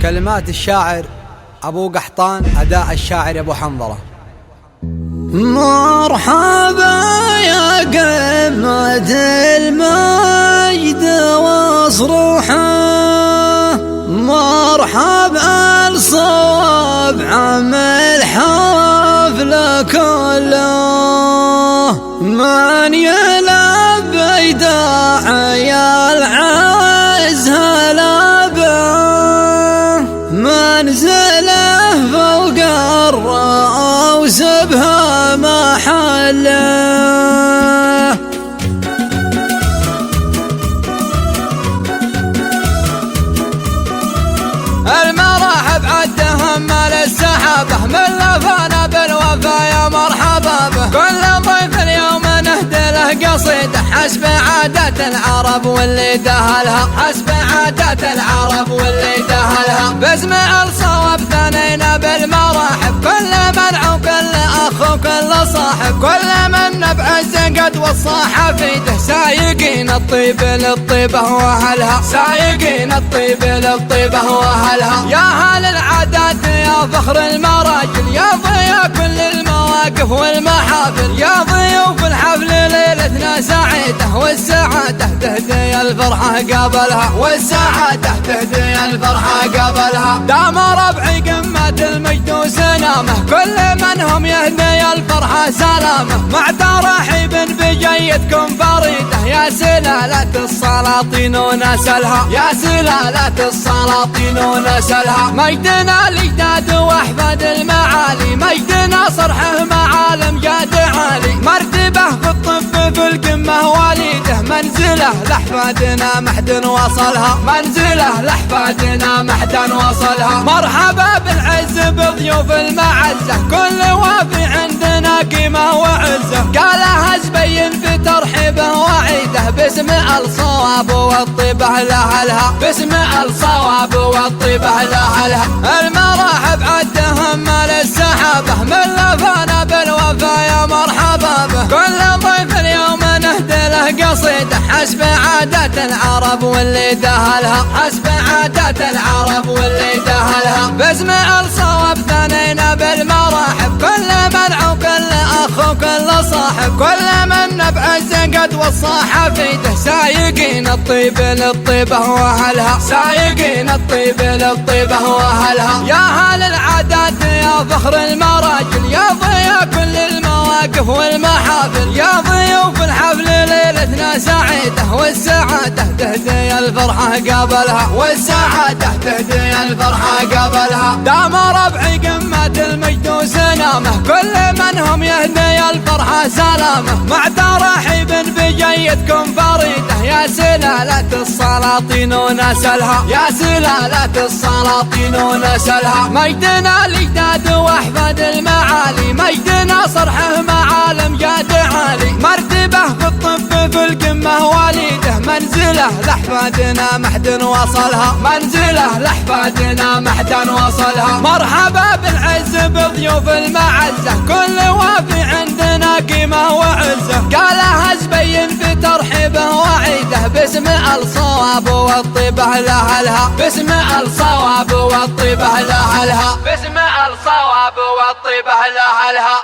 كلمات الشاعر أبو قحطان، أداء الشاعر أبو حنظلة. مرحبا يا قمة المجد واصروحه، مرحبا الصواب عمل حفل كله، من يلبي داعي العز هلبه، منزله فوق الرأس بها محله. المراحب عدهم مال السحابة، من لفانا بالوفا يا مرحبا به، كل ضيف اليوم نهدي له قصيدة حسب عادة العرب واللي دهلها، حسب عادة العرب واللي دهلها، باسم الصواب ثنينا بالمراحب، كل منع وكل اخ وكل صاحب، كل من بعز قد وصى حفيده، سايقين الطيب للطيبة واهلها، سايقين الطيب للطيبة واهلها، يا هل العادات يا فخر المراجل، يا ضياء كل المواقف والمحافل، يا ضيوف الحفل ليلتنا سعيدة، والسعادة تهدي الفرحة قبلها، والسعادة تهدي الفرحة قبلها، دام ربعي قمة المجد وسلامه، كل من هم يهدي الفرحة سلامه، مع ترحيب بجيتكم فريدة، يا سلالة السلاطين ونسلها، يا سلالة السلاطين ونسلها، مجدنا الإجداد وأحفاد المعالي، مجدنا صرحه معالم جاد عالي، مرتبه في الطب في القمة وليده، منزله لأحفادنا محد وصلها، منزله لأحفادنا محد وصلها، مرحبا بالعز بضيوف المعزة، كل وافي عندنا قيمة وعزة، قالها زبين في ترحيبه وعيده، باسم الصواب والطيبة لأهلها، باسم الصواب والطيبة لأهلها، المراحب عدهم مال السحابة، من لفانا بالوفا يا مرحبا به، كل ضيف اليوم نهدي له قصيدة حسب عادة العرب واللي دهلها، حسب عادة العرب واللي دهلها، باسم الصواب ثنينا بالمراحب، كل منع وكل اخ وكل صاحب، كل من بعز قد وصى حفيده، سايقين الطيب للطيبة واهلها، سايقين الطيب للطيبة واهلها، يا هل العادات يا فخر المراجل، يا ضياء كل المواقف والمحافل، يا ضيوف الحفل ليلتنا سعيدة، والسعادة تهدي الفرحة قبلها، والسعادة تهدي الفرحة قبلها، دام ربعي قمة المجد وسلامه، كل من هم يهدي الفرحة سلامه، مع ترحيب بجيتكم فريدة، يا سلالة السلاطين ونسلها، يا سلالة السلاطين ونسلها، مجدنا الإجداد وأحفاد المعالي، مجدنا صرحه معالم جاد عالي، مرتبه في الطب في القمة وليده، منزله لأحفادنا محد وصلها، منزله لأحفادنا محد وصلها، مرحبا بالعز بضيوف المعزة، كل وافي عندنا قيمة وعزة، قالها زبين في ترحيبه وعيده، باسم الصواب والطيبة لأهلها، باسم الصواب والطيبة لأهلها، باسم الصواب والطيبة لأهلها.